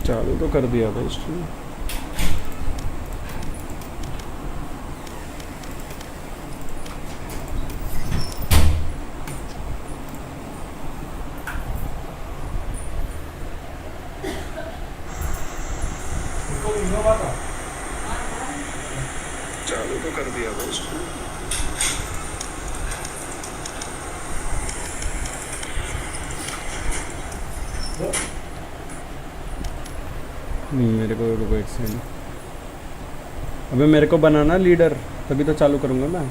चालू तो कर दिया भाई स्ट्रीम। चालू तो कर दिया भाई स्ट्रीम। नहीं मेरे को रुको एक सेकंड। अबे मेरे को बनाना लीडर, तभी तो चालू करूँगा मैं।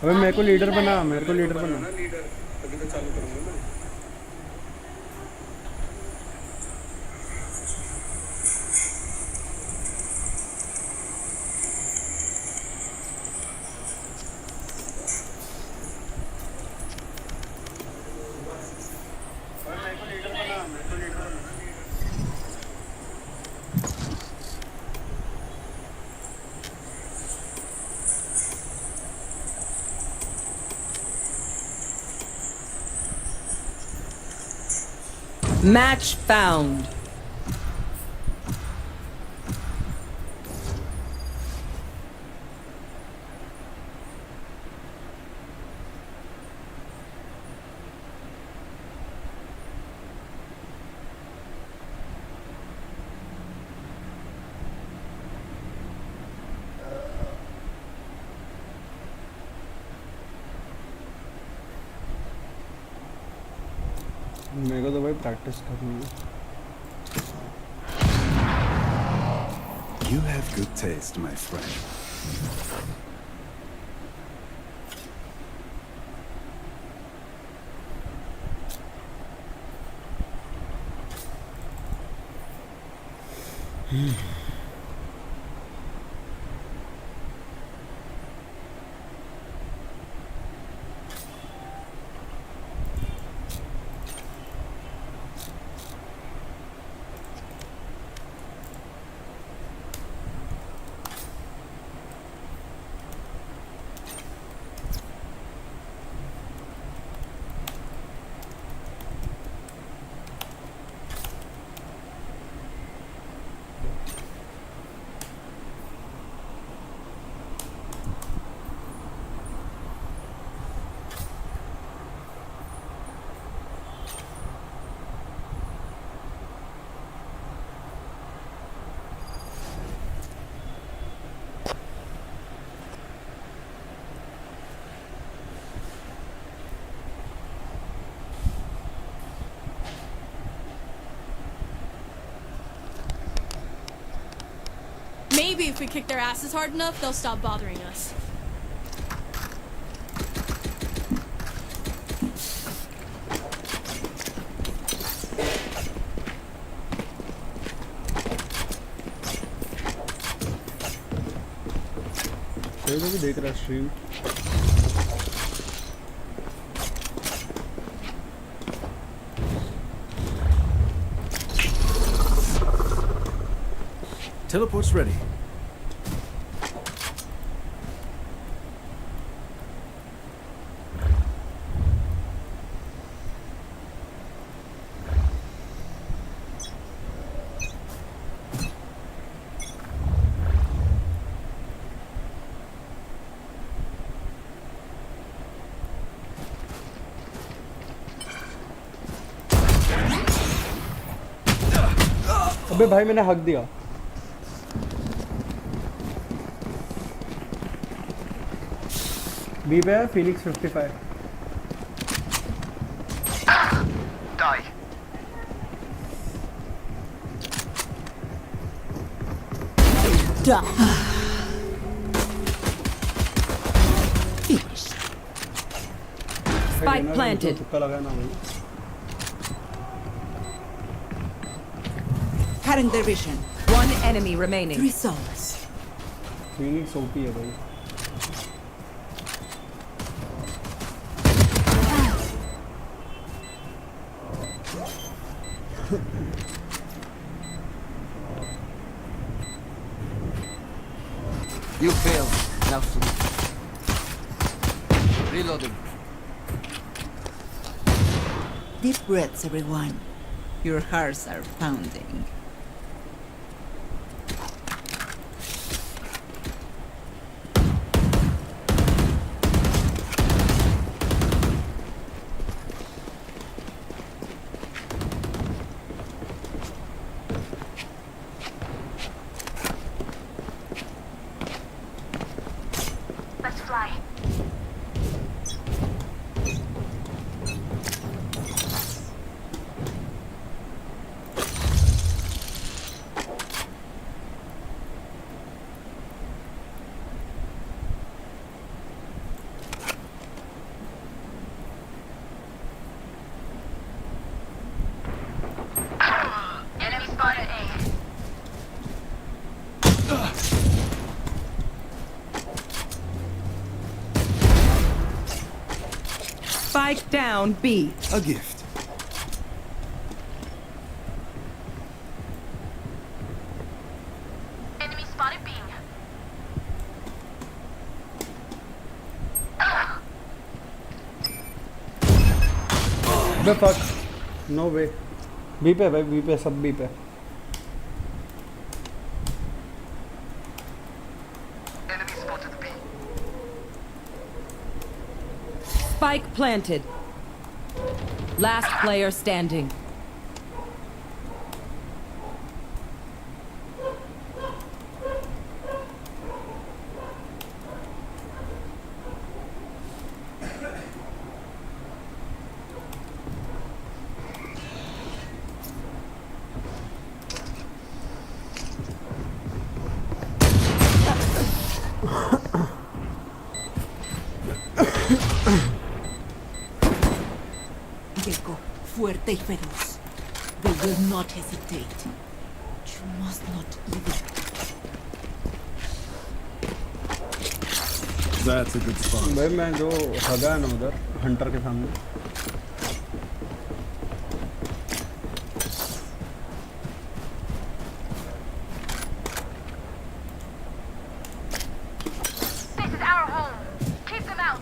अबे मेरे को लीडर बना, मेरे को लीडर बना लीडर, तभी तो चालू करूँगा मैं। Match found. मेरे को तो भाई प्रैक्टिस करनी है। You have good taste, my friend. Maybe if we kick their asses hard enough, they'll stop bothering us. भी देख रहा स्ट्रीम। Teleport's ready. अबे भाई मैंने हक दिया। बी पे है फिनिक्स 55। Die. Spike planted. तुक्का लगा ना भाई। Cutting their vision. One enemy remaining. 3 souls. Phoenix OP है भाई। You failed. Now flee. Reloading. Deep breaths, everyone. Your hearts are pounding. Let's fly. Enemy spotted A. Spike down B. A gift. Enemy spotted B. अबे fuck no वे B पे भाई B पे सब B पे Enemy spotted B. Spike planted. Last player standing. Gecko, fuerte y feroz. They will not hesitate. You must not either. That's a good spot. भाई मैं जो हगा है ना उधर हंटर के सामने This is our home. Keep them out.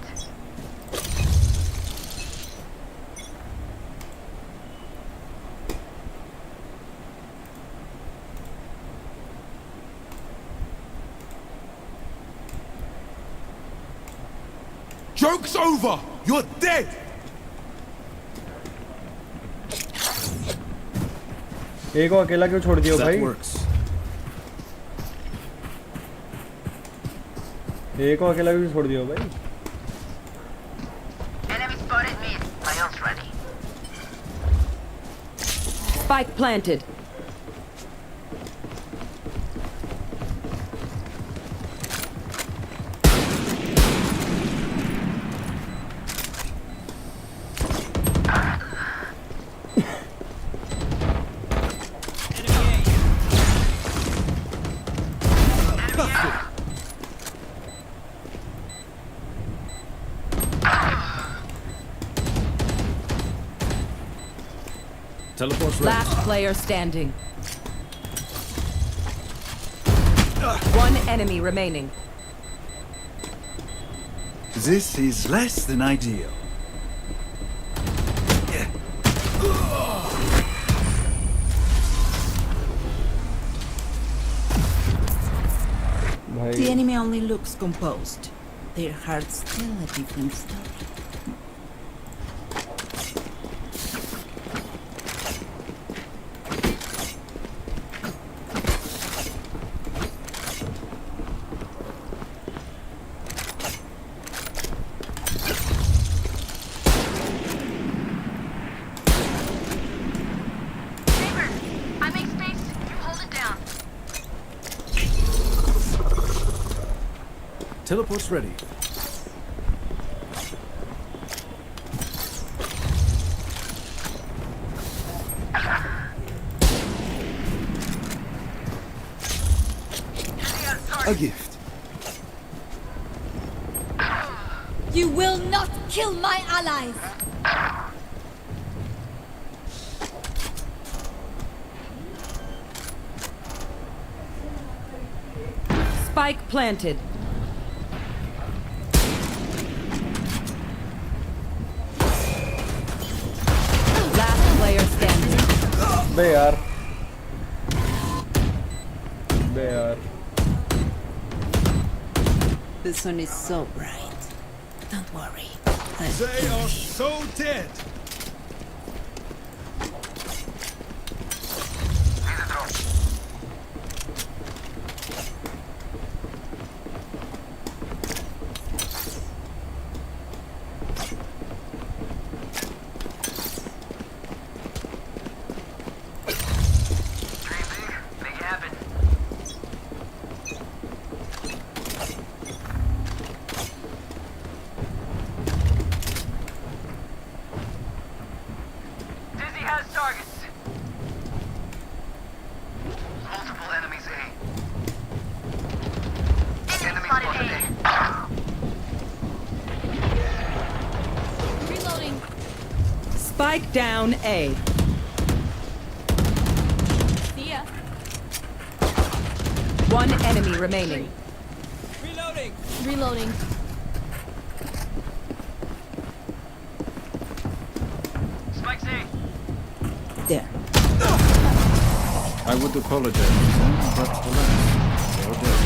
Joke's over! You're dead! एक को अकेला क्यों छोड़ दिया That भाई works. एक को अकेला क्यों छोड़ दिया भाई Enemy spotted mid. My ult's ready. Spike planted. Teleport's ready. Last player standing. One enemy remaining. This is less than ideal. भाई The enemy only looks composed. Their hearts tell a different story. Saber, I make space. You hold it down. Teleport's ready. A gift. You will not kill my allies. Spike planted. बे यार बे यार The sun is so bright. Don't worry. They are so dead. Make it happen. Dizzy has targets. Multiple enemies A. Enemy spotted A. Reloading. Spike down A. See ya. One enemy remaining. Reloading. Spike's A. There. I would apologize, but alas, they're dead.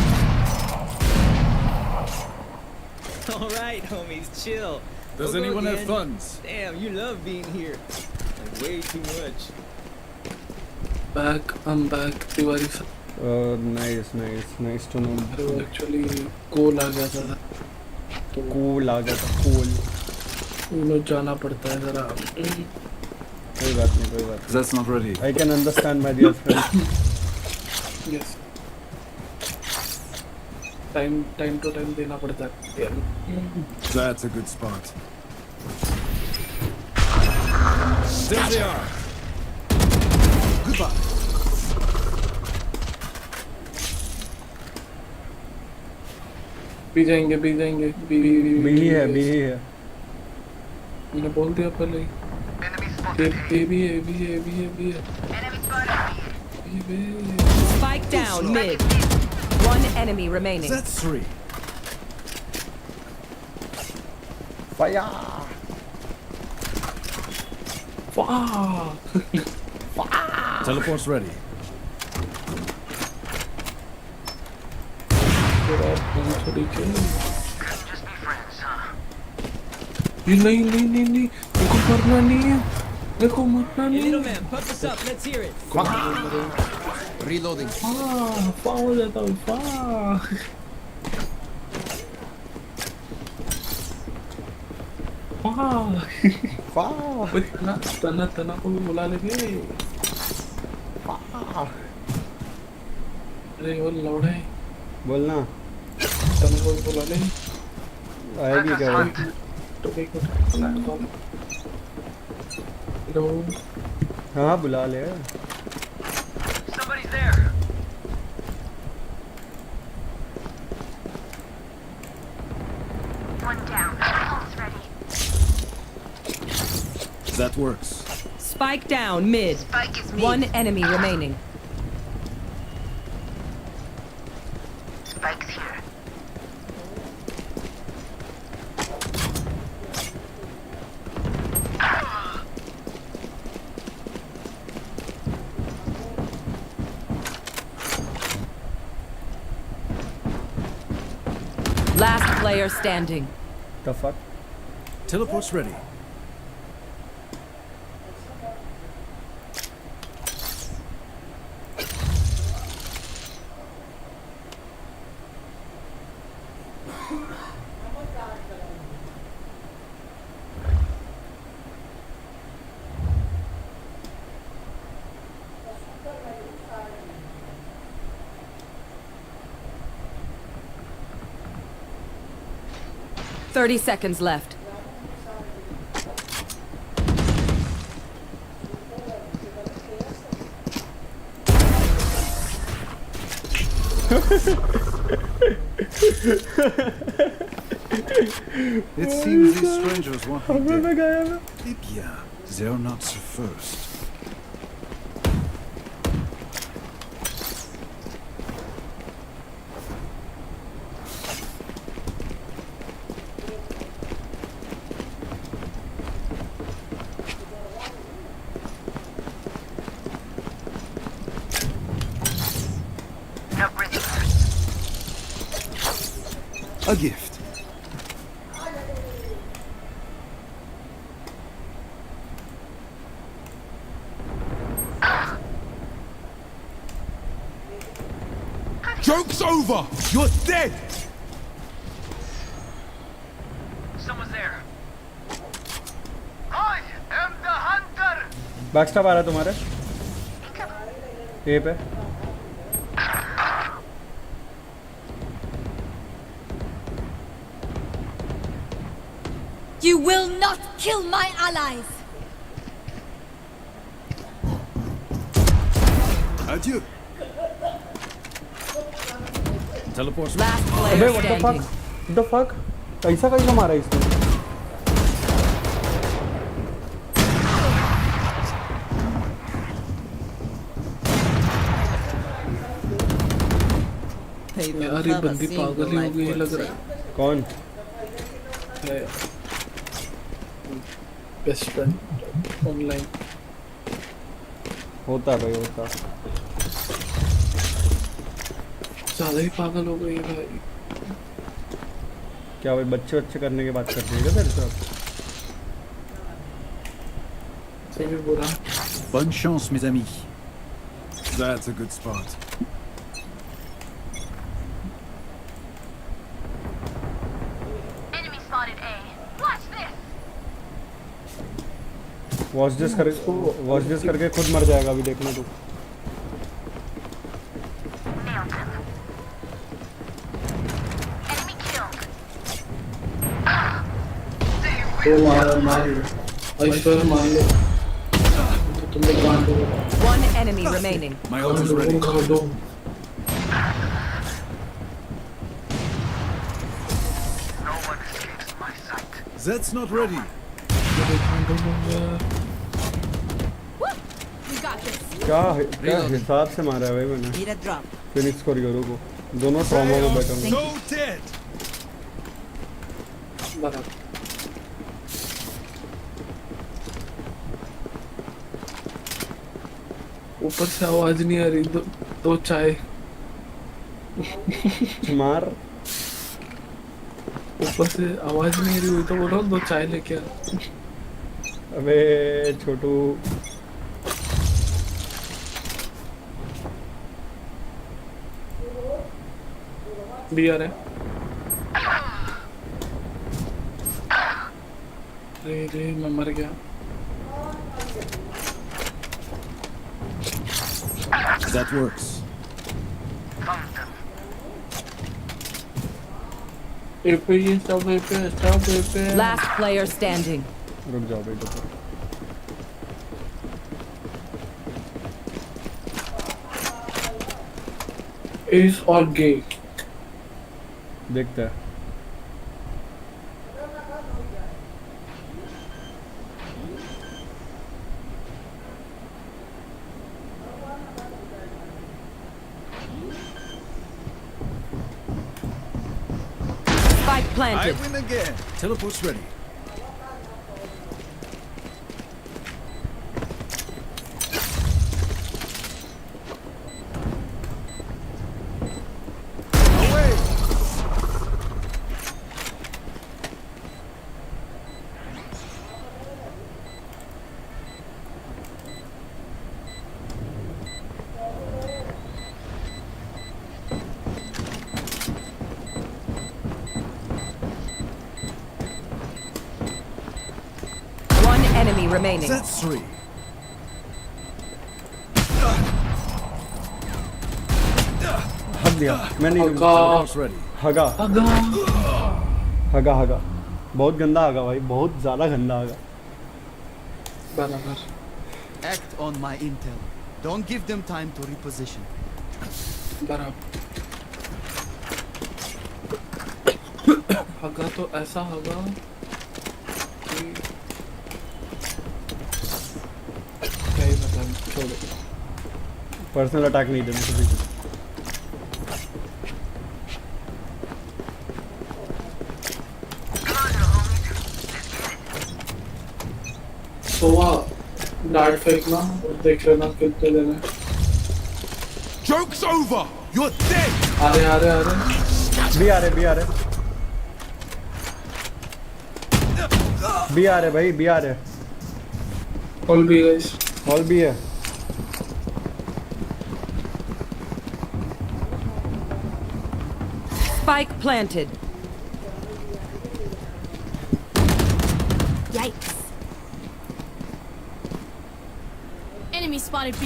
All right, homies, chill. Does Go anyone have again. funds? Damn, you love being here. Like, way too much. Back, I'm back. Tiwari sir. Nice to know तो actually call आ गया था तो cool आ गया था cool वो लोग जाना पड़ता है जरा. कोई बात नहीं That's not ready. I can understand my dear friend yes time to time देना पड़ता है यार. That's a good spot. There they are. Goodbye. भी जाएंगे भी भी है मैंने बोल दिया पहले ही. Enemy ये spotted A. भी है Enemy spotted B. भी है. Spike down mid. One enemy remaining. That's three. फाया Teleport's ready. थोड़ी Couldn't just be friends, huh? ये नहीं मेरे को मरना नहीं है. Hey, little man, pump us up. Let's hear it. Reloading. हो जाता हूँ. तना को भी बुला लेंगे. अरे वो लौड़े बोलना तना को भी बुला ले. आएगी क्या वो? तो एक मिनट. हेलो हाँ बुला ले Somebody's there. One down. Almost ready. That works. Spike down mid. Spike is me. One enemy remaining. Spike's here. Last player standing. The fuck? Teleport's ready. Thirty seconds left. It seems these strangers want me dead. Eh bien, they're not the first. A gift. Joke's over! You're dead! Someone's there. I am the hunter. Backstab आ रहा है तुम्हारे ए पे You will not kill my allies. Adieu. Teleport's Last अबे player what the standing. Fuck the fuck कैसा कैसा मारा इसने यार ये बंदी पागल ही हो गई है लग रहा कौन है बेस्ट फ्रेंड ऑनलाइन होता है भाई होता ज्यादा ही पागल हो गई है भाई क्या भाई बच्चे बच्चे करने की बात कर रही है क्या तेरे साथ सही में बुरा Bonne chance, mes amis. That's a good spot. Enemy spotted A. Watch this. Watch this करके खुद मर जाएगा अभी देखना तू Nailed him. Enemy killed. वो मार ऐश्वर्य मान लो तो तुम लोग कांड हो One enemy remaining. My ult is ready. कांड हो No one escapes my sight. Zed's not ready. कांड हो यार We got this. क्या हिसाब से मारा है भाई मैंने Need a drop. Phoenix corridor को दोनों ट्रॉमा में बैठे होंगे So dead. बराबर ऊपर से आवाज नहीं आ रही दो चाय मार ऊपर से आवाज नहीं आ रही हुई तो बोल रहा हूँ 2 चाय लेके आ अबे छोटू भी आ रहा है रे मैं मर गया That works. Found them. सब पे Last player standing. रुक जाओ बेटा एस और गे देखते हैं Spike I planted. win again. Teleport's ready. Away. One enemy remaining. That's 3. हग दिया मैं नहीं Teleport's ready. हगा अगा हगा हगा बहुत गंदा हगा भाई बहुत ज्यादा गंदा हगा बराबर Act on my intel. Don't give them time to reposition. बराबर हगा तो ऐसा हगा कि क्या ही मतलब छोड़ो पर्सनल अटैक नहीं देना किसी को सोवा डार्ट फेंकना और देख लेना कितने देने Joke's over. You're dead. आ रहे भी आ रहे बी आ रहे भाई, बी आ रहे। All B guys. हॉल भी है। Spike planted. Yikes. Enemy spotted B.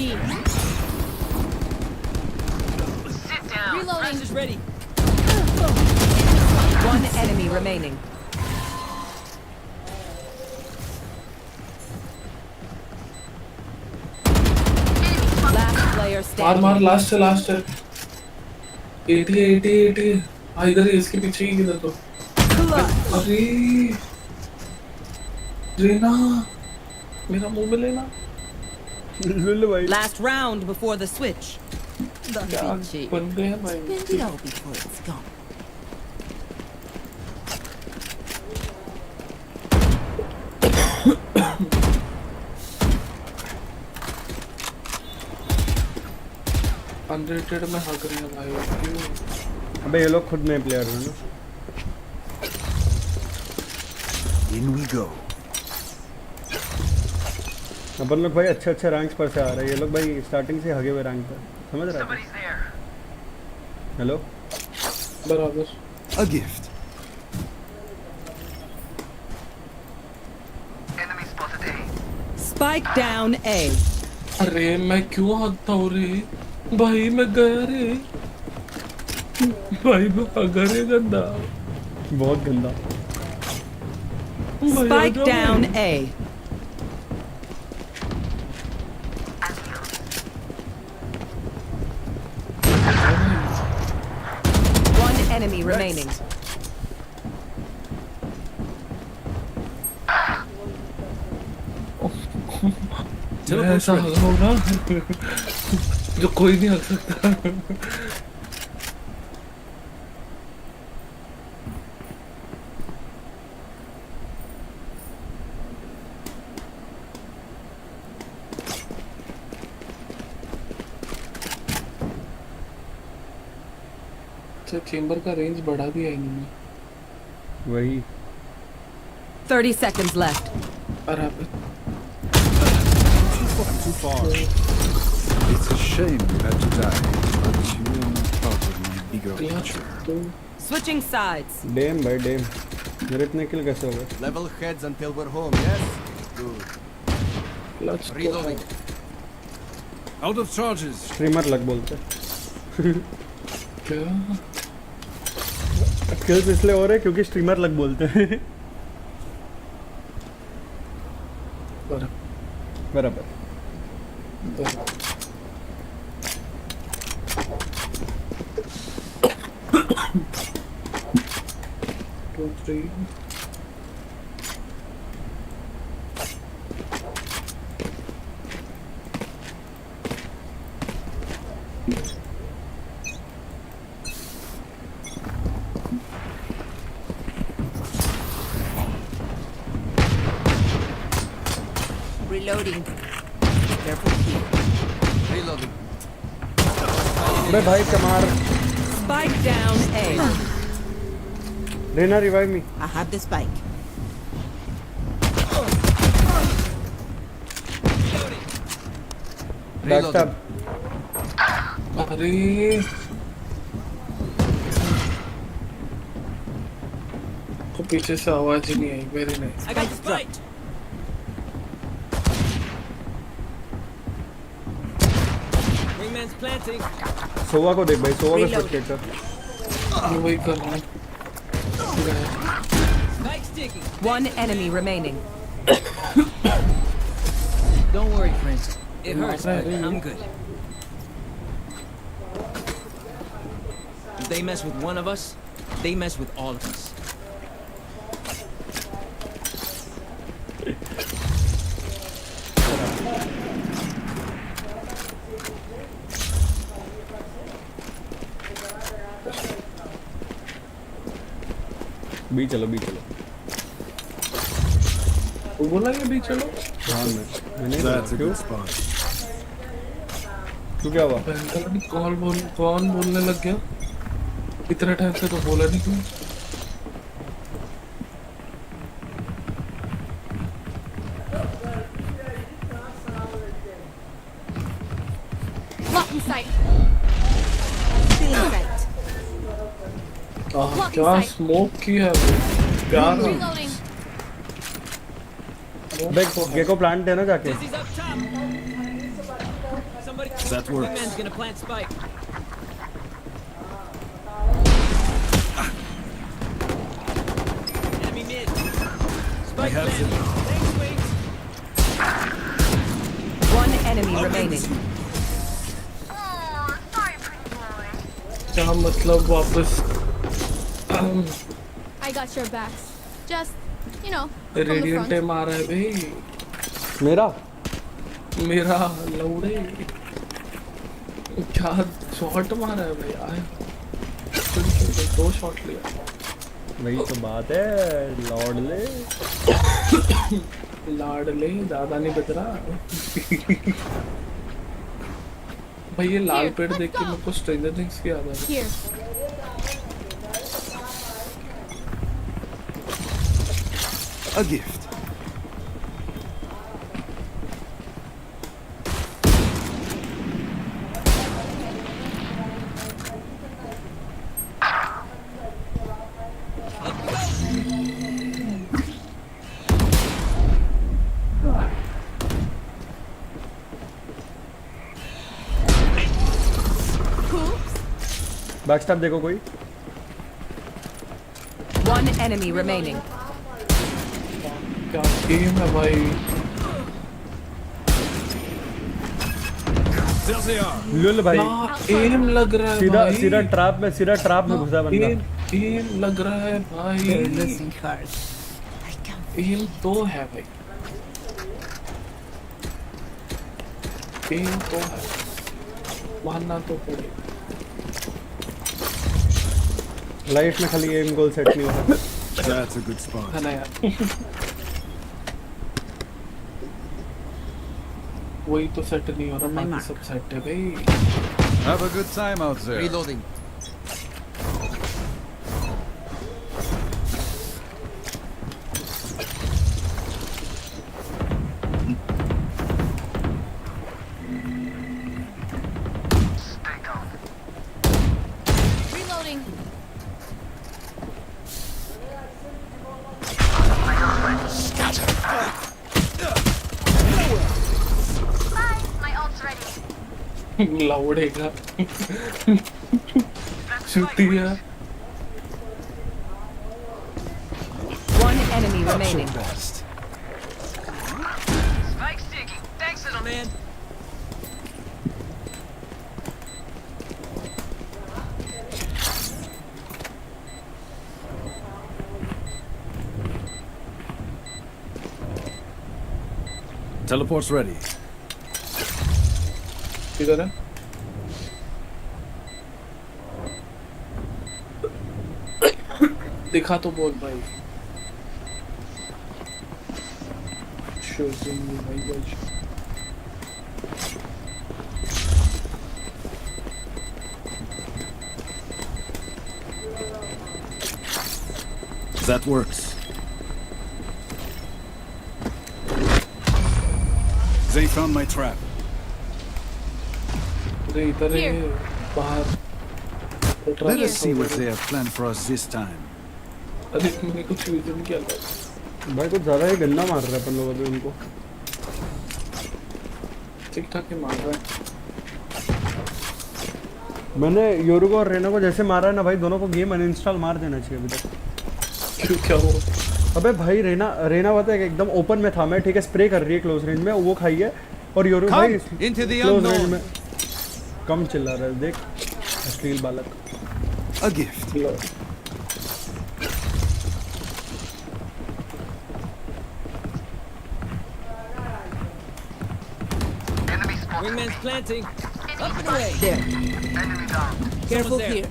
Sit down. Reloading. Is ready. One enemy remaining. Last player मार standing. मार, लास्ट है, लास्ट है। 80 80 80। हाँ इधर ही, इसके पीछे ही किधर तो। अरे रेना, मेरा मुंह में लेना। लुल्लु भाई। Last round before the switch. क्या बंदे हैं भाई। Spend it all before it's gone. Unrated में हक रही है भाई, क्यों? अबे ये लोग खुद नए प्लेयर हैं ना। In we go. अपन लोग भाई अच्छे अच्छे रैंक्स पर से आ रहे हैं, ये लोग भाई स्टार्टिंग से हगे हुए रैंक पर, समझ रहे हो? Somebody's there. हेलो। बराबर। A gift. Enemy spotted A. Spike down A. अरे मैं क्यों हकता हूँ रे भाई, मैं गया रे भाई, मैं हगा रे गंदा बहुत गंदा। भाई, आ Spike जाओ down भाई। A. One enemy remaining. मैं ऐसा हगा हूँ ना जो कोई नहीं हक सकता। अच्छा, चेंबर का रेंज बढ़ा दिया इन्होंने। वही 30 seconds left. बराबर। Too far. It's a shame you had to die, but you are not part of my bigger picture. तो Switching sides. डेम भाई डेम। मेरे इतने किल कैसे हो गए? Level heads until we're home, yes? Good. Clutch तो Reloading. Out of charges. Streamer लग बोलते हैं। क्या? किल्स इसलिए हो रहे हैं क्योंकि स्ट्रीमर लग बोलते हैं। बराबर बराबर। बराबर। 2 3 Reloading. Careful here. Reloading. अबे भाई कमार। Spike down A. Reyna revive me. I have the spike. Backstab. अरे को पीछे से आवाज ही नहीं आई। Very nice. I got the spike. Wingman's planting. Sova को देख भाई, सोवा का Reload. शॉट कर। मैं वही कर रहा हूँ। Spike sticking. One enemy remaining. Don't worry, friends. It hurts, but I'm good. If they mess with one of us, they mess with all of us. बी चलो, बी चलो। वो बोला ये भी चलो। हाँ मैंने That's a क्यों? good spot. क्यों क्या हुआ? पता नहीं कौन बोलने लग गया। इतने टाइम से तो बोला नहीं क्यों? Blocking sight. Still in sight. क्या स्मोक की है वो प्यार Reloading. देख गेको प्लांट है ना जाके Dizzy's up top. Somebody. That works. Man's gonna plant spike. Enemy mid. Spike have planted. Thanks, Wings. One enemy remaining. Oh, sorry, pretty boy. क्या मतलब वापस I got your backs. Just, you know, from the radiant front. मारा है भाई मेरा मेरा लौड़े क्या shot मारा है भाई आए 2 शॉट लिया वही तो बात है लॉर्ड ले लाड ले ज्यादा नहीं बच रहा भाई ये लाल पेड़ देख के मेरे को स्ट्रेंजर थिंग्स की याद आ रही Here. A gift. बैकस्टैप देखो कोई One enemy remaining. क्या गेम है भाई There they are. लुल भाई क्या एम लग रहा है सीधा भाई सीधा ट्रैप में घुसा बंदा एम लग रहा है भाई Losing heart. I can am तो है भाई एम तो है मानना तो पड़ेगा लाइफ में खाली एम गोल सेट नहीं होता That's a good spot. है ना यार वही तो सेट नहीं हो रहा बाकी सब सेट है भाई Have a good time out there. Reloading. Stay down. Reloading. Bye. My ult's ready. लौड़ेगा छुट्टी है One enemy remaining. Best. Spike sticking. Thanks, little man. Teleport's ready. किधर है दिखा तो बोल भाई शूटिंग भाई guys That works. They found my trap. अरे इधर है Here. बाहर Let us see what they have planned for us this time. अरे मैंने कुछ विजन किया था भाई कुछ ज्यादा ही गंदा मार रहा है अपन लोगों ने उनको ठीक ठाक ही मार रहा है मैंने योरुको और रेना को जैसे मारा है ना भाई दोनों को गेम अनइंस्टॉल मार देना चाहिए अभी तक क्यों क्या हुआ अबे भाई रेना पता है कि एकदम ओपन में था मैं ठीक है स्प्रे कर रही है क्लोज रेंज में वो खाई है और योरू भाई Come into the close range unknown. में कम चिल्ला रहा है देख अश्लील बालक A gift. Enemy spotted. Wingman's planting. Up and away. There. Enemy down. Careful there. here.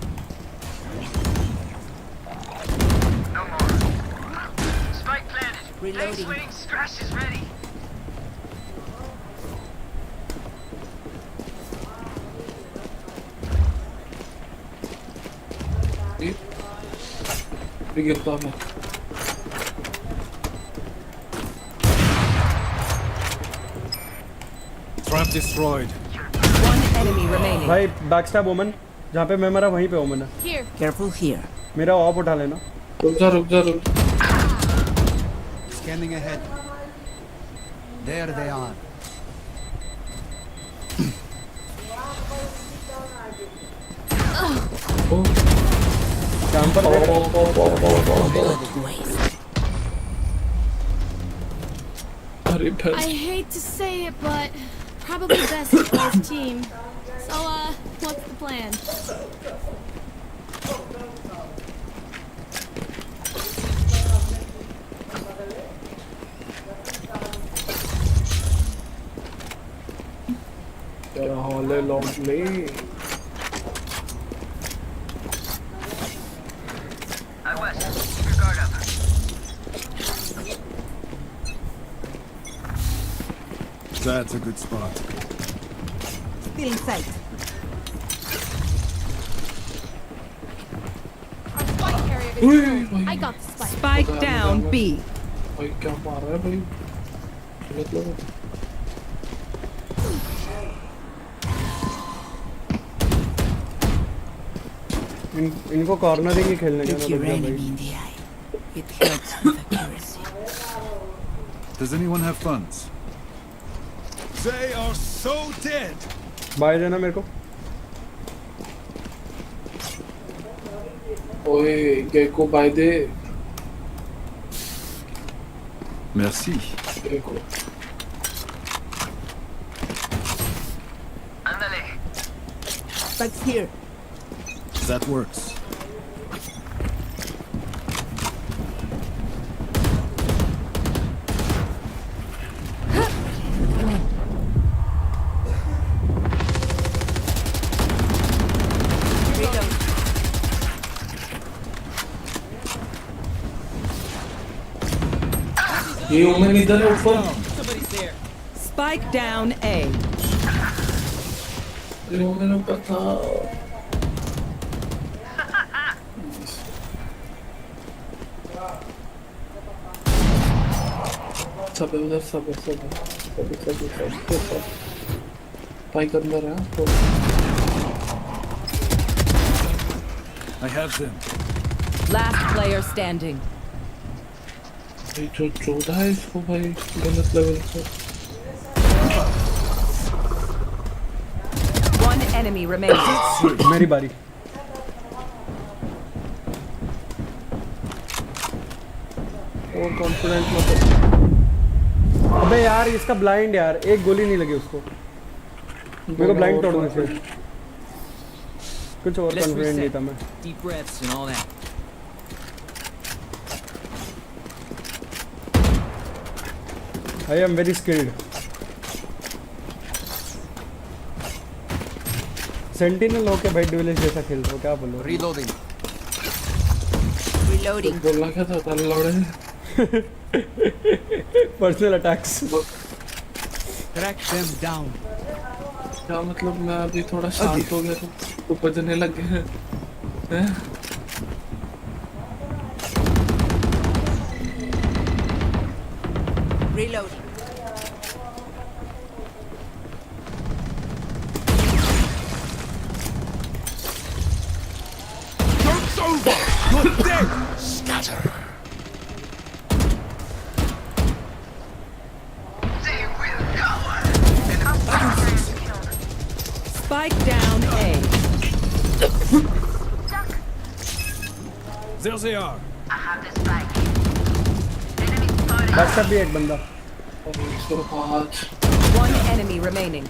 No more. Spike planted. Reloading. Thanks, Wings. Crash is ready. गिरता मैं Trap destroyed. One enemy remaining. भाई बैकस्टैब ओमन, जहाँ पे मैं मरा वहीं पे ओमन है। Here. Careful here. मेरा ऑफ उठा लेना। रुक जा। Scanning ahead. There they are. Camper देख। अरे I hate to say it, but probably best to play as a team. So, what's the plan? तेरा हाल है लॉन्डले। I west. Keep your guard up. That's a good spot. Still in sight. Spike carrier is Ui, killed. ui. I got the spike. Spike down B. भाई क्या मार रहा है भाई? मतलब इनको कॉर्नरिंग ही खेलने का Look ना your बढ़िया enemy भाई। in the eye. It helps with accuracy. Does anyone have funds? They are so dead. Bye देना मेरे को। ओए गेको बाय दे। Merci. Gecko Ándale. Spike's here. That works. ये ओमन इधर है ऊपर। Spike down A. ये ओमन ऊपर था। सब है उधर, सब पाई के अंदर है तो I have them. Last player standing. भाई जो 14 है इसको भाई गलत लेवल पे। One enemy remaining. मेरी बारी। और कॉन्फिडेंट मतलब अबे यार इसका ब्लाइंड यार, एक गोली नहीं लगी उसको। मेरे को ब्लाइंड तोड़ना चाहिए। कुछ और कॉन्फिडेंट नहीं था मैं। Deep breaths and all that. I am very skilled. Sentinel होके भाई ड्यूलिस्ट जैसा खेल रहा हो, क्या बोलो? Reloading. Reloading. बोलना क्या था कल लौड़े personal attacks. Track them down. क्या मतलब मैं अभी थोड़ा शांत हो गया तो बजने लग गए हैं। Reloading. Joke's over. You're dead. Scatter. They will cower. Spike down A. There they are. I have this spike. Enemy spotted. Backup भी एक बंदा। और इसको आज One enemy remaining.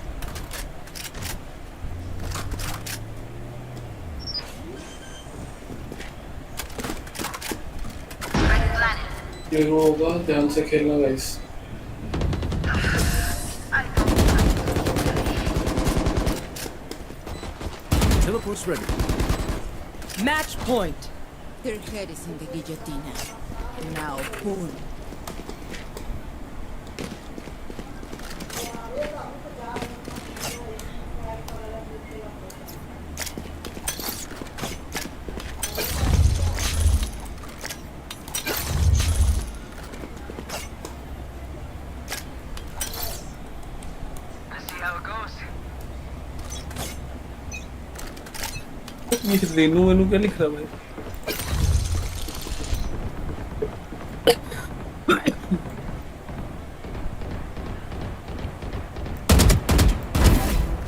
Red planet. ये होगा, ध्यान से खेलना guys. Teleport's ready. Match point. Their head is in the guillotine. Now pull. Let's see how it goes. ये रेनू वेनू क्या लिख रहा भाई?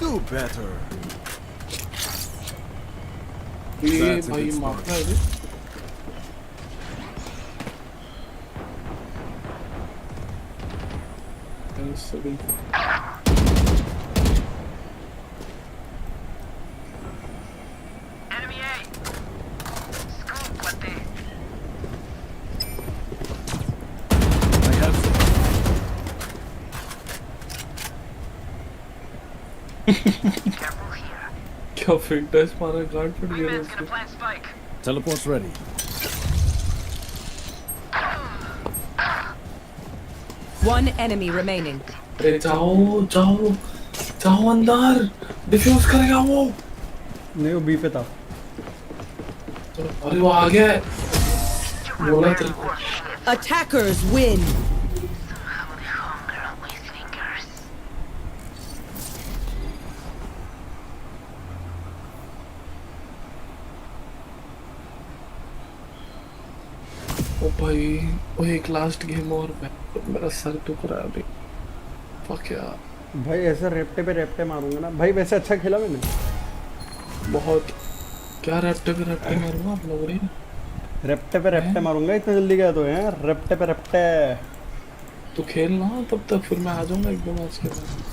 Do better. ये That's a भाई good मारना start. है रे। सभी Enemy A. Scoop, what the? I have some. Careful here. क्या फिटनेस मारा गार्ड फट गया Man's उसके। gonna plant spike. Teleport's ready. One enemy remaining. अरे जाओ जाओ जाओ अंदर, डिफ्यूज करेगा वो। नहीं वो बी पे था। अरे वो आ गया है। बोला तेरे को। Attackers win. Hunger with fingers. ओ भाई, वो एक लास्ट गेम और मेरा सर दुख रहा है अभी। फक यार। भाई ऐसा रेप्टे पे रेप्टे मारूंगा ना भाई। वैसे अच्छा खेला मैंने बहुत। क्या रैप्टे पे रैप्टे मारूंगा आप लोग रे? रेप्टे पे रेप्टे मारूंगा। इतना जल्दी गया तो यार रेप्टे पे रेप्टे। तो खेल ना तब तक, फिर मैं आ जाऊंगा एक दो मैच के बाद।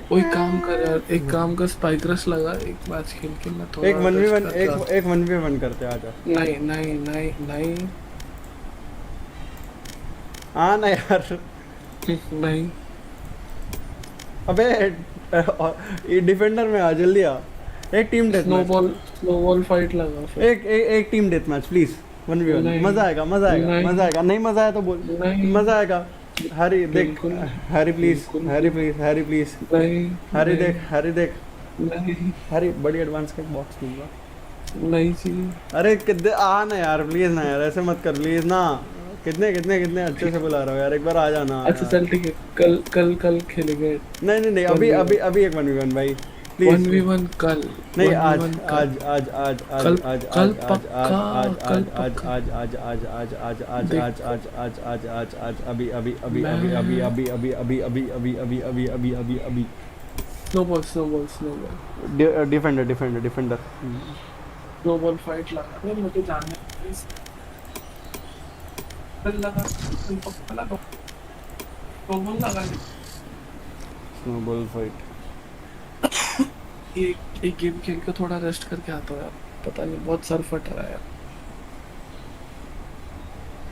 कोई काम कर यार, एक काम कर, स्पाइक रश लगा, एक मैच खेल के मैं थोड़ा एक 1v1 rest एक करता। एक 1v1 करते हैं, आजा। नहीं नहीं नहीं नहीं हाँ ना यार। नहीं। अबे ये डिफेंडर में आ, जल्दी आ। एक team death match. Snowball fight लगा फिर। एक team death match please 1v1। नहीं। मजा आएगा मजा आएगा नहीं। मजा आएगा। नहीं मजा आया तो बोल। नहीं। मजा आएगा। हैरी देख, बिल्कुल। हैरी प्लीज, बिल्कुल। हैरी प्लीज, हैरी प्लीज, नहीं। हैरी नहीं, देख, हैरी देख, नहीं हैरी बड़ी एडवांस का बॉक्स दूंगा। नहीं चाहिए। अरे कितने आ ना यार, प्लीज ना यार, ऐसे मत कर प्लीज ना। कितने कितने कितने अच्छे से बुला रहा हो यार, एक बार आ जाना। अच्छा चल ठीक है, कल कल कल खेलेंगे। नहीं नहीं नहीं, अभी 1v1 अभी अभी एक 1v1 भाई प्लीज। 1v1 कल। नहीं आज 1v1 कल। आज आज आज आज कल- आज कल आज पक्का, आज कल आज पक्का। आज आज आज आज आज आज देख। आज आज आज आज आज आज अभी अभी अभी मैं- अभी अभी अभी अभी अभी अभी अभी अभी अभी अभी अभी अभी snowball snowball snowball defender defender defender. Snowball fight लगा दे मुझे जानना है प्लीज। कल लगा, कल पक्का लगा। स्नोबॉल लगा दे। Snowball fight. एक गेम खेल के थोड़ा रेस्ट करके आता हूँ यार, पता नहीं बहुत सर फट रहा है यार।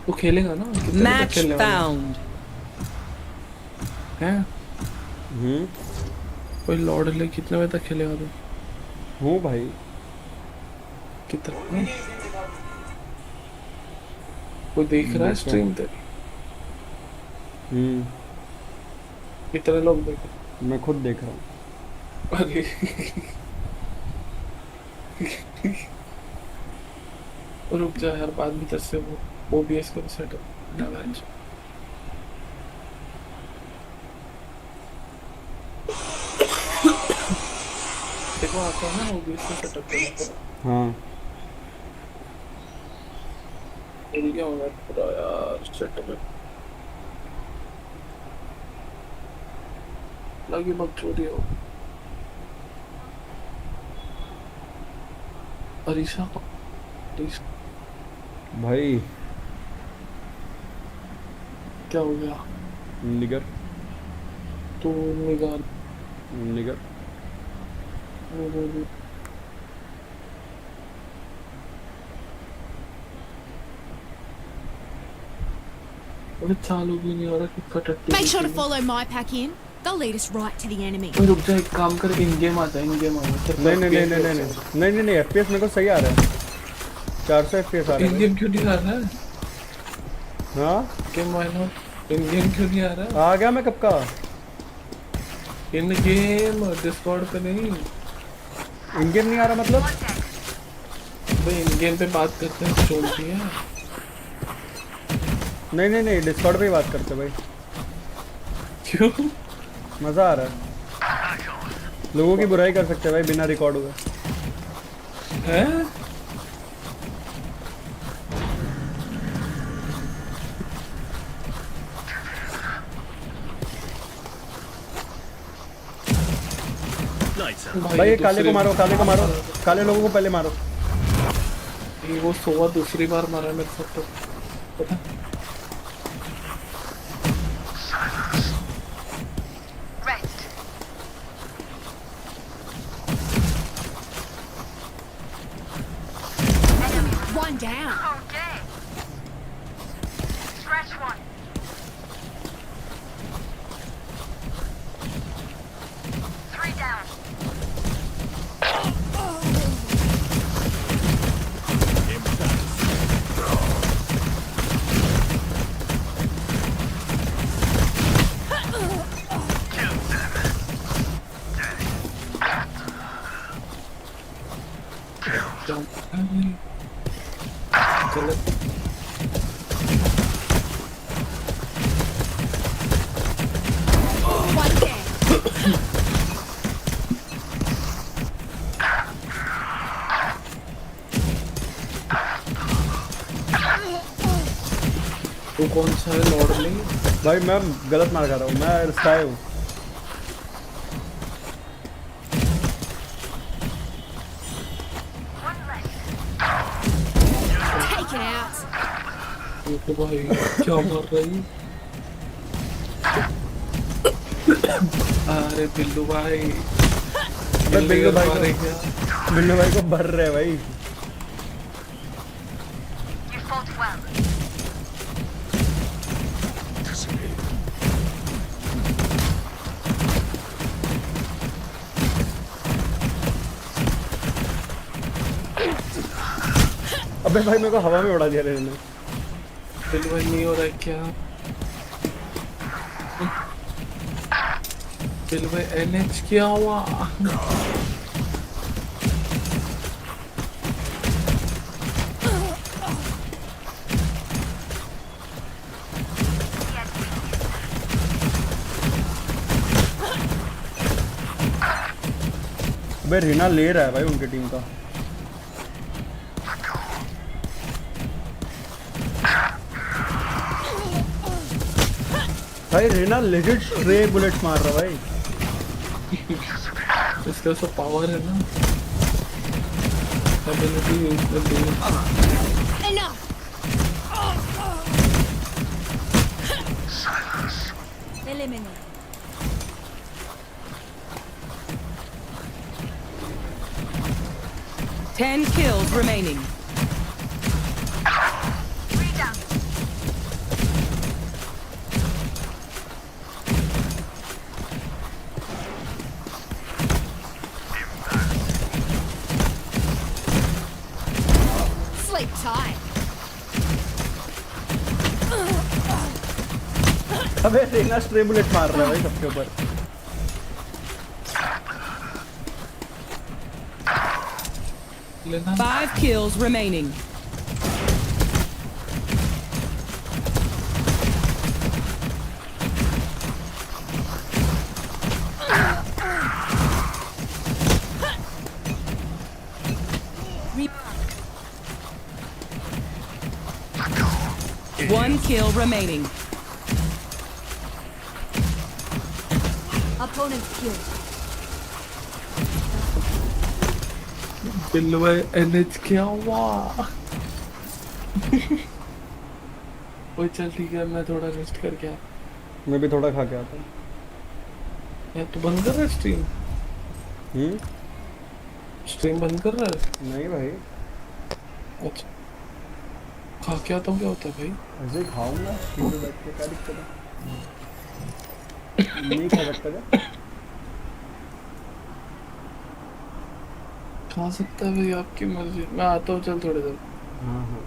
वो खेलेगा ना? कितने बजे तक Match खेलने वाला found. है? कोई लॉर्ड ले कितने बजे तक खेलेगा तू? हूँ भाई। कितना? कोई देख रहा है स्ट्रीम तेरी? कितने लोग देख रहे हैं? मैं खुद देख रहा हूँ। अरे रुक जा यार, बाद में तेरे से वो OBS को सेटअप लगा है। देखो आता है ना OBS को सेटअप करना। हाँ मिल गया होगा पूरा यार सेटअप। लगी मत चोरी हो। अरीशा भाई क्या हो गया? निगर तू निगाह निगर। अबे चालू भी नहीं हो रहा कि फटक। Make sure to follow my pack in. They'll lead us right to the enemy. रुक जा, एक काम कर, इन गेम आता है, इन गेम आ जा। नहीं नहीं नहीं नहीं नहीं नहीं नहीं नहीं नहीं FPS मेरे को सही आ रहा है। 400 FPS आ रहा इन है। गेम क्यों नहीं आ रहा है? हाँ game why not? In game क्यों नहीं आ रहा है? आ गया मैं कब का। इन गेम डिस्कॉर्ड पे नहीं। इन गेम नहीं आ रहा मतलब? भाई इन गेम पे बात करते हैं, छोड़ दिया। नहीं नहीं नहीं, डिस्कॉर्ड पे ही बात करते भाई। क्यों? मज़ा आ रहा है। लोगों की बुराई कर सकते हैं भाई बिना रिकॉर्ड हुए। हैं? भाई ये काले को मारो, काले को मारो, काले लोगों को पहले मारो। ये वो सोवा दूसरी बार मारा मेरे साथ तो पता। Rest. One down. Okay. Scratch one. Three down. गलत। One down. तू कौन सा है लॉर्डली? भाई मैं गलत मार खा रहा हूँ, मैं स्काई हूँ। One less. Take it out. ये तो भाई क्या मार रही? अरे बिल्लू भाई, बिल्लू भाई मारे को, क्या? बिल्लू भाई को भर रहे भाई। You fought well. अबे भाई मेरे को हवा में उड़ा दिया रे इन्होंने। बिल्लू भाई नहीं हो रहा है क्या? बिल्लू भाई एनएच क्या हुआ? अबे रीना ले रहा है भाई उनकी टीम का। भाई रीना लेजिट स्ट्रे बुलेट्स मार रहा भाई। इसका सब पावर है ना, एबिलिटी यूज कर दी। Enough. Eliminate. Ten kills remaining. Three down. Sleep tight. अबे रीना स्ट्रे बुलेट मार रहा है भाई सबके ऊपर। लेना 5 kills remaining. One kill remaining. Opponent killed. Billu भाई एनएच क्या हुआ? ओए चल ठीक है, मैं थोड़ा रेस्ट करके आता मैं भी थोड़ा खा के आता हूँ। हूँ। तू बंद कर रहा है स्ट्रीम? स्ट्रीम बंद कर रहा है? नहीं भाई, अच्छा, खा के आता हूँ, क्या होता है भाई? ऐसे ही खाऊंगा टीवी पे बैठ के, क्या दिक्कत है? नहीं खा सकता क्या? खा सकता है भाई, आपकी मर्जी। मैं आता हूँ, चल थोड़ी देर। हाँ हाँ।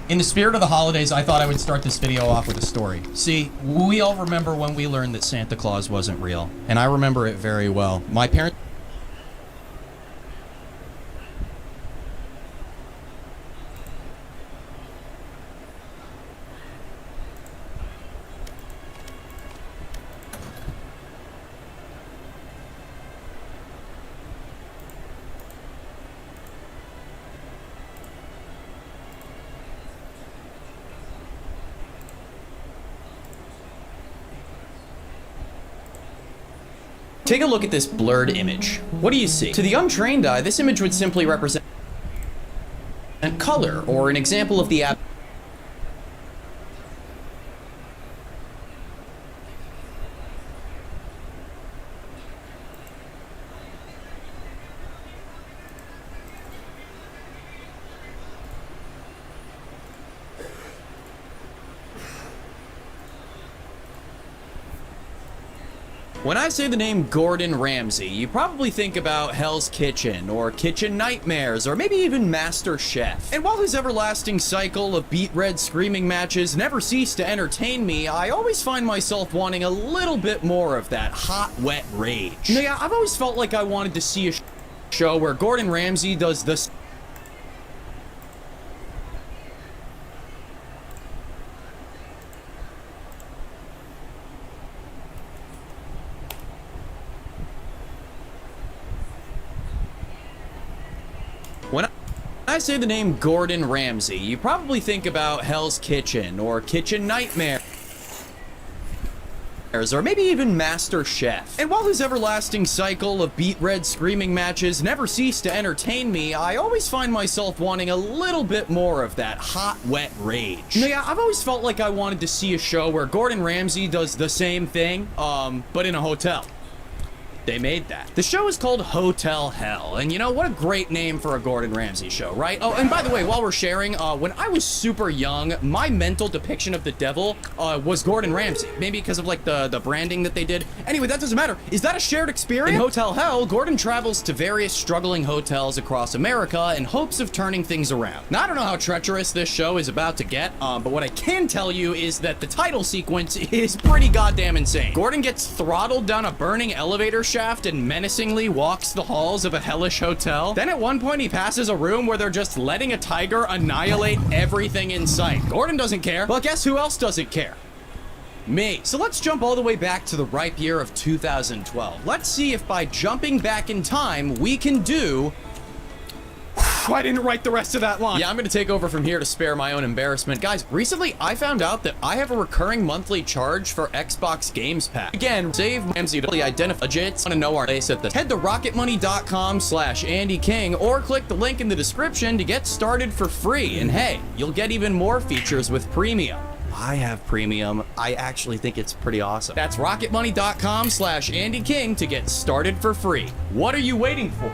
In the spirit of the holidays, I thought I would start this video off with a story. See, we all remember when we learned that Santa Claus wasn't real, and I remember it very well. My parents... Take a look at this blurred image. What do you see? To the untrained eye, this image would simply represent color, or an example of the When I say the name Gordon Ramsay, you probably think about Hell's Kitchen, or Kitchen Nightmares, or maybe even Master Chef. And while his everlasting cycle of beet red screaming matches never cease to entertain me, I always find myself wanting a little bit more of that hot, wet rage. Yeah, I've always felt like I wanted to see a show where Gordon Ramsay does this. When I say the name Gordon Ramsay, you probably think about Hell's Kitchen, or Kitchen Nightmares, or maybe even Master Chef. And while his everlasting cycle of beet red screaming matches never cease to entertain me, I always find myself wanting a little bit more of that hot, wet rage. Yeah, I've always felt like I wanted to see a show where Gordon Ramsay does the same thing, but in a hotel. They made that. The show is called Hotel Hell, and you know, what a great name for a Gordon Ramsay show, right? Oh, and by the way, while we're sharing, when I was super young, my mental depiction of the devil was Gordon Ramsay. Maybe because of like the branding that they did. Anyway, that doesn't matter. Is that a shared experience? In Hotel Hell, Gordon travels to various struggling hotels across America in hopes of turning things around. Now, I don't know how treacherous this show is about to get, but what I can tell you is that the title sequence is pretty goddamn insane. Gordon gets throttled down a burning elevator shaft and menacingly walks the halls of a hellish hotel. Then at one point he passes a room where they're just letting a tiger annihilate everything in sight. Gordon doesn't care. Well, guess who else doesn't care? Me. So let's jump all the way back to the ripe year of 2012. Let's see if by jumping back in time we can do... I didn't write the rest of that line. Yeah, I'm gonna take over from here to spare my own embarrassment. Guys, recently I found out that I have a recurring monthly charge for Xbox Games Pass. Again, save Ramsay to identify legits. Want to know our place at the head to rocketmoney.com/Andy King or click the link in the description to get started for free. And hey, you'll get even more features with premium. I have premium. I actually think it's pretty awesome. That's rocketmoney.com/Andy King to get started for free. What are you waiting for?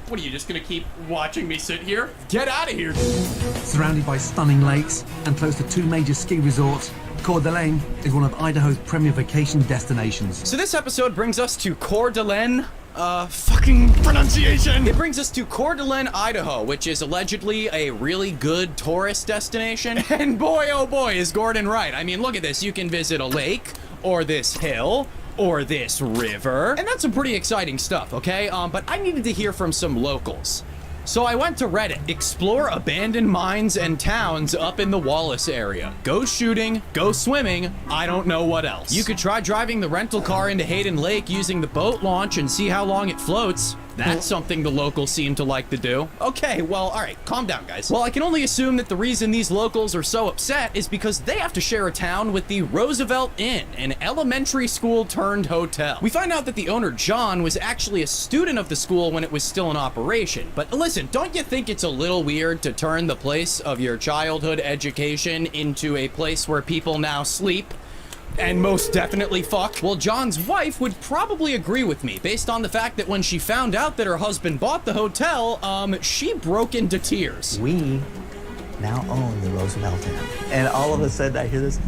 What are you just gonna keep watching me sit here? Get out of here! Surrounded by stunning lakes and close to two major ski resorts, Coeur d'Alene is one of Idaho's premier vacation destinations. So this episode brings us to Coeur d'Alene. Fucking pronunciation! It brings us to Coeur d'Alene, Idaho, which is allegedly a really good tourist destination. And boy, oh boy, is Gordon right. I mean, look at this. You can visit a lake, or this hill, or this river, and that's some pretty exciting stuff, okay? But I needed to hear from some locals. So I went to Reddit, explore abandoned mines and towns up in the Wallace area. Go shooting, go swimming, I don't know what else. You could try driving the rental car into Hayden Lake using the boat launch and see how long it floats. That's something the locals seem to like to do. Okay, well, all right, calm down, guys. Well, I can only assume that the reason these locals are so upset is because they have to share a town with the Roosevelt Inn, an elementary school turned hotel. We find out that the owner, John, was actually a student of the school when it was still in operation. But listen, don't you think it's a little weird to turn the place of your childhood education into a place where people now sleep? And most definitely fuck. Well, John's wife would probably agree with me based on the fact that when she found out that her husband bought the hotel, she broke into tears. We now own the Roosevelt Inn. And all of a sudden I hear this,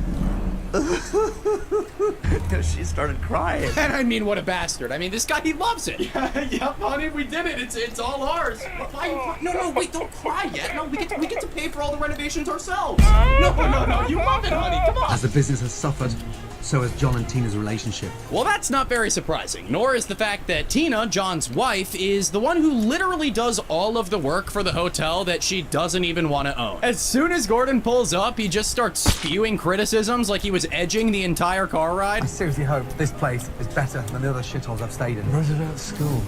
She started crying. And I mean, what a bastard. I mean, this guy, he loves it. Yep, honey, we did it. It's all ours. Why are you crying? No, wait, don't cry yet. No, we get to pay for all the renovations ourselves. No, you love it, honey. Come on. As the business has suffered, so has John and Tina's relationship. Well, that's not very surprising, nor is the fact that Tina, John's wife, is the one who literally does all of the work for the hotel that she doesn't even want to own. As soon as Gordon pulls up, he just starts spewing criticisms like he was edging the entire car ride. I seriously hope this place is better than the other shitholes I've stayed in. Roosevelt School.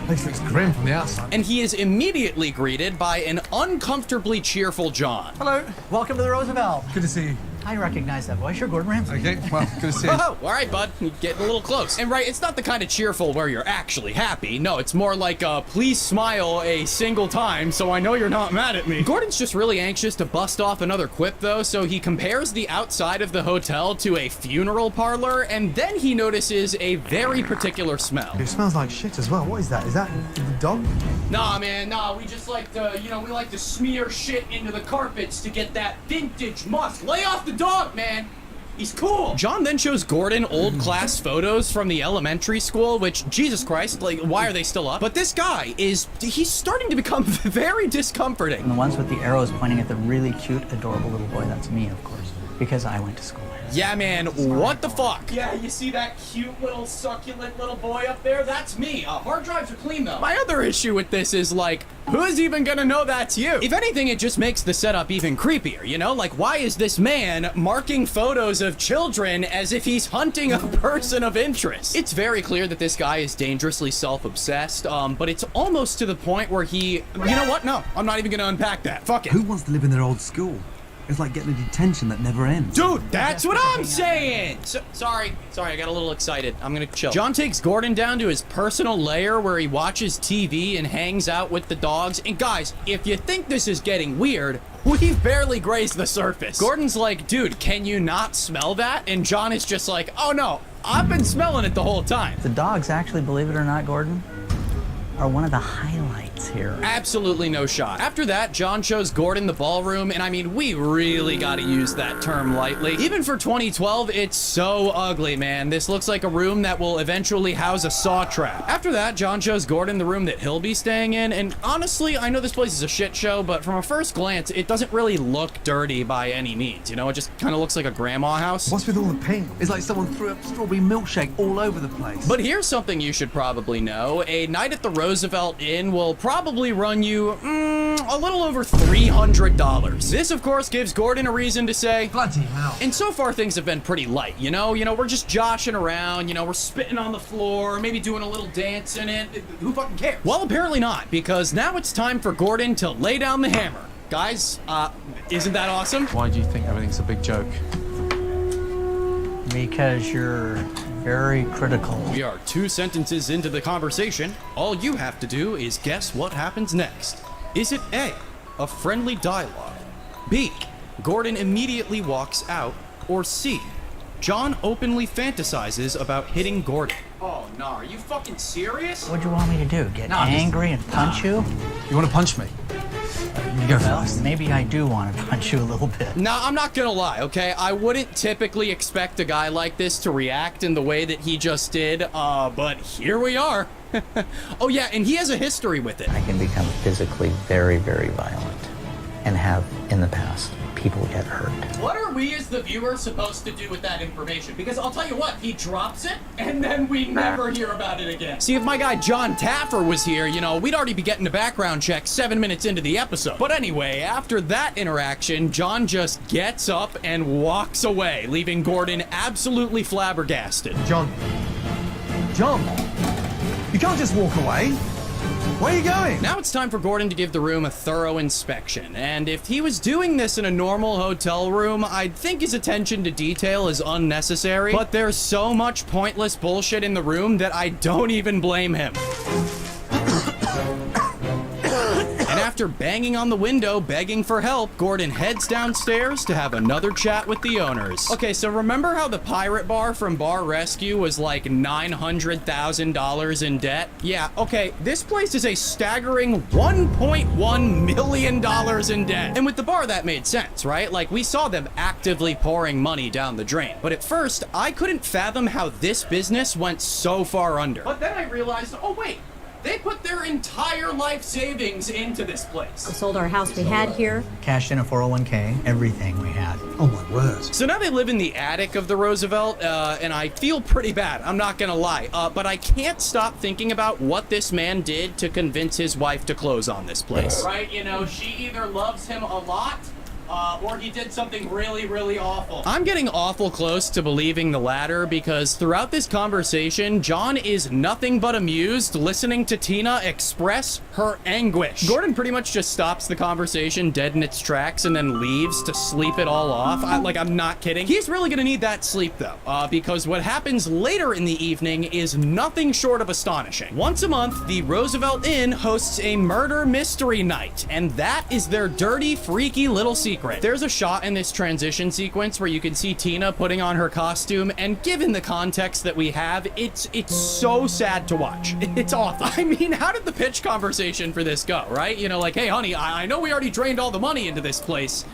Place looks grim from the outside. And he is immediately greeted by an uncomfortably cheerful John. Hello. Welcome to the Roosevelt. Good to see you. I recognize that voice. You're Gordon Ramsay. Okay, well, good to see you. Oh, all right, bud. You're getting a little close. And right, it's not the kind of cheerful where you're actually happy. No, it's more like, please smile a single time so I know you're not mad at me. Gordon's just really anxious to bust off another quip, though, so he compares the outside of the hotel to a funeral parlor, and then he notices a very particular smell. It smells like shit as well. What is that? Is that the dog? Nah, man, nah. We just like to, we like to smear shit into the carpets to get that vintage musk. Lay off the dog, man. He's cool. John then shows Gordon old class photos from the elementary school, which, Jesus Christ, like, why are they still up? But this guy he's starting to become very discomforting. And the ones with the arrows pointing at the really cute, adorable little boy, that's me, of course, because I went to school here. Yeah, man, what the fuck? Yeah, you see that cute little succulent little boy up there? That's me. Hard drives are clean, though. My other issue with this is, like, who's even gonna know that's you? If anything, it just makes the setup even creepier, you know? Like, why is this man marking photos of children as if he's hunting a person of interest? It's very clear that this guy is dangerously self-obsessed, but it's almost to the point where he... You know what? No, I'm not even gonna unpack that. Fuck it. Who wants to live in their old school? It's like getting a detention that never ends. Dude, that's what I'm saying! Sorry, I got a little excited. I'm gonna chill. John takes Gordon down to his personal lair where he watches TV and hangs out with the dogs. And guys, if you think this is getting weird, we've barely grazed the surface. Gordon's like, dude, can you not smell that? And John is just like, oh no, I've been smelling it the whole time. The dogs, actually, believe it or not, Gordon, are one of the highlights here. Absolutely no shot. After that, John shows Gordon the ballroom, and I mean, we really gotta use that term lightly. Even for 2012, it's so ugly, man. This looks like a room that will eventually house a saw trap. After that, John shows Gordon the room that he'll be staying in, and honestly, I know this place is a shit show, but from a first glance, it doesn't really look dirty by any means, you know? It just kind of looks like a grandma house. What's with all the pink? It's like someone threw a strawberry milkshake all over the place. But here's something you should probably know. A night at the Roosevelt Inn will probably run you a little over $300. This, of course, gives Gordon a reason to say, bloody hell. And so far, things have been pretty light, you know? We're just joshing around, we're spitting on the floor, maybe doing a little dance in it. Who fucking cares? Well, apparently not, because now it's time for Gordon to lay down the hammer. Guys, isn't that awesome? Why do you think everything's a big joke? Because you're very critical. We are 2 sentences into the conversation. All you have to do is guess what happens next. Is it A, a friendly dialogue, B, Gordon immediately walks out, or C, John openly fantasizes about hitting Gordon? Oh, no, are you fucking serious? What'd you want me to do? Get angry and punch you? You want to punch me? You go Well, first. maybe I do want to punch you a little bit. Nah, I'm not gonna lie, okay? I wouldn't typically expect a guy like this to react in the way that he just did, but here we are. Oh yeah, and he has a history with it. I can become physically very, very violent and have in the past. People get hurt. What are we as the viewer supposed to do with that information? Because I'll tell you what, he drops it, and then we never hear about it again. See, if my guy John Taffer was here, we'd already be getting a background check 7 minutes into the episode. But anyway, after that interaction, John just gets up and walks away, leaving Gordon absolutely flabbergasted. John, you can't just walk away. Where are you going? Now it's time for Gordon to give the room a thorough inspection, and if he was doing this in a normal hotel room, I'd think his attention to detail is unnecessary, but there's so much pointless bullshit in the room that I don't even blame him. And after banging on the window, begging for help, Gordon heads downstairs to have another chat with the owners. Okay, so remember how the pirate bar from Bar Rescue was like $900,000 in debt? Yeah, okay, this place is a staggering $1.1 million in debt. And with the bar, that made sense, right? Like, we saw them actively pouring money down the drain. But at first, I couldn't fathom how this business went so far under. But then I realized, oh wait, they put their entire life savings into this place. We sold our house we had here. Cashed in a 401k, everything we had. Oh my word. So now they live in the attic of the Roosevelt, and I feel pretty bad, I'm not gonna lie. But I can't stop thinking about what this man did to convince his wife to close on this place. Right, you know, she either loves him a lot, or he did something really, really awful. I'm getting awful close to believing the latter because throughout this conversation, John is nothing but amused listening to Tina express her anguish. Gordon pretty much just stops the conversation dead in its tracks and then leaves to sleep it all off. I'm not kidding. He's really gonna need that sleep though, because what happens later in the evening is nothing short of astonishing. Once a month, the Roosevelt Inn hosts a murder mystery night, and that is their dirty, freaky little secret. There's a shot in this transition sequence where you can see Tina putting on her costume, and given the context that we have, it's so sad to watch. It's awful. I mean, how did the pitch conversation for this go, right? You know, like, hey, honey, I know we already drained all the money into this place,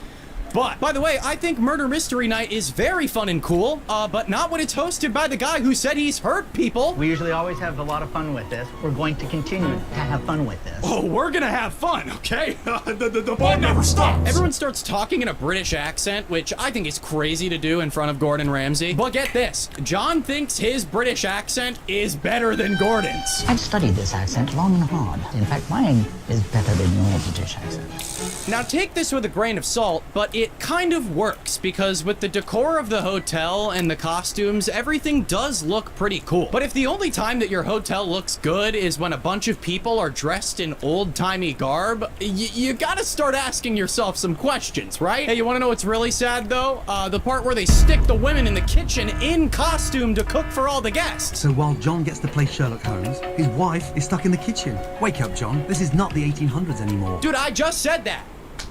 but, by the way, I think Murder Mystery Night is very fun and cool, but not when it's hosted by the guy who said he's hurt people. We usually always have a lot of fun with this. We're going to continue to have fun with this. Oh, we're gonna have fun, okay? The fun never stops. Everyone starts talking in a British accent, which I think is crazy to do in front of Gordon Ramsay. But get this, John thinks his British accent is better than Gordon's. I've studied this accent long and hard. In fact, mine is better than your British accent. Now take this with a grain of salt, but it kind of works because with the decor of the hotel and the costumes, everything does look pretty cool. But if the only time that your hotel looks good is when a bunch of people are dressed in old-timey garb, you gotta start asking yourself some questions, right? Hey, you wanna know what's really sad though? The part where they stick the women in the kitchen in costume to cook for all the guests. So while John gets to play Sherlock Holmes, his wife is stuck in the kitchen. Wake up, John. This is not the 1800s anymore. Dude, I just said that.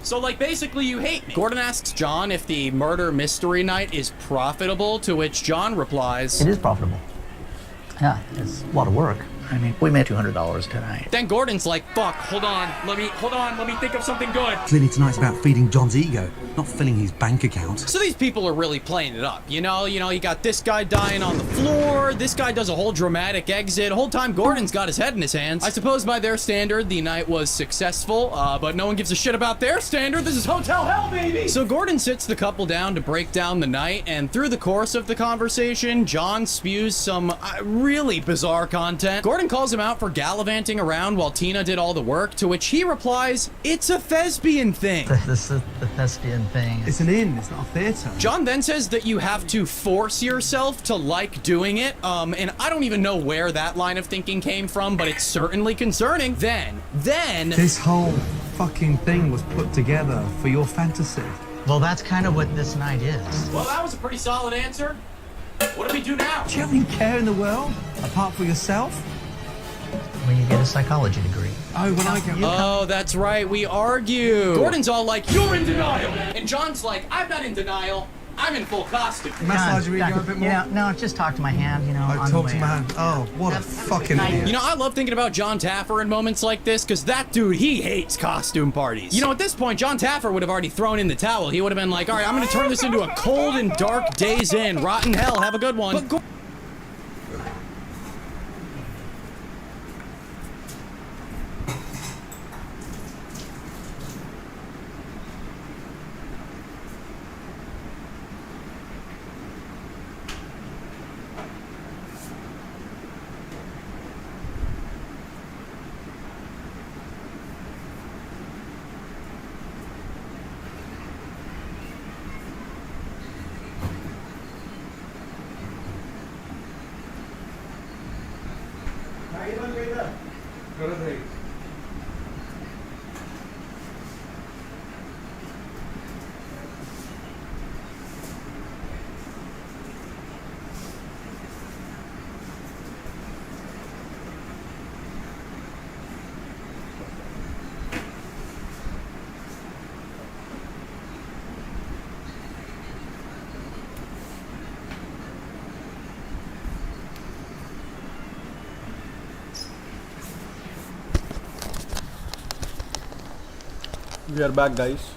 So, like, basically you hate me. Gordon asks John if the murder mystery night is profitable, to which John replies, It is profitable. Yeah, it's a lot of work. I mean, we made $200 tonight. Then Gordon's like, fuck, hold on, let me think of something good. Clearly tonight's about feeding John's ego, not filling his bank account. So these people are really playing it up, you know, you got this guy dying on the floor, this guy does a whole dramatic exit, the whole time Gordon's got his head in his hands. I suppose by their standard, the night was successful, but no one gives a shit about their standard. This is hotel hell, baby! So Gordon sits the couple down to break down the night, and through the course of the conversation, John spews some really bizarre content. Gordon calls him out for gallivanting around while Tina did all the work, to which he replies, it's a thespian thing. This is the thespian thing. It's an inn, it's not a theater. John then says that you have to force yourself to like doing it, and I don't even know where that line of thinking came from, but it's certainly concerning. Then... This whole fucking thing was put together for your fantasy. Well, that's kind of what this night is. Well, that was a pretty solid answer. What do we do now? Do you have any care in the world, apart from yourself? When you get a psychology degree. Oh, when I get... Oh, that's right, we argue. Gordon's all like, you're in denial. And John's like, I'm not in denial. I'm in full costume. Massage your ego a bit more? Yeah, no, just talk to my hand, you know. I talk to my hand. Oh, what a fucking idiot. You know, I love thinking about John Taffer in moments like this, because that dude, he hates costume parties. You know, at this point, John Taffer would have already thrown in the towel. He would have been like, all right, I'm going to turn this into a cold and dark Days Inn. Rotten hell, have a good one. But We are back, guys.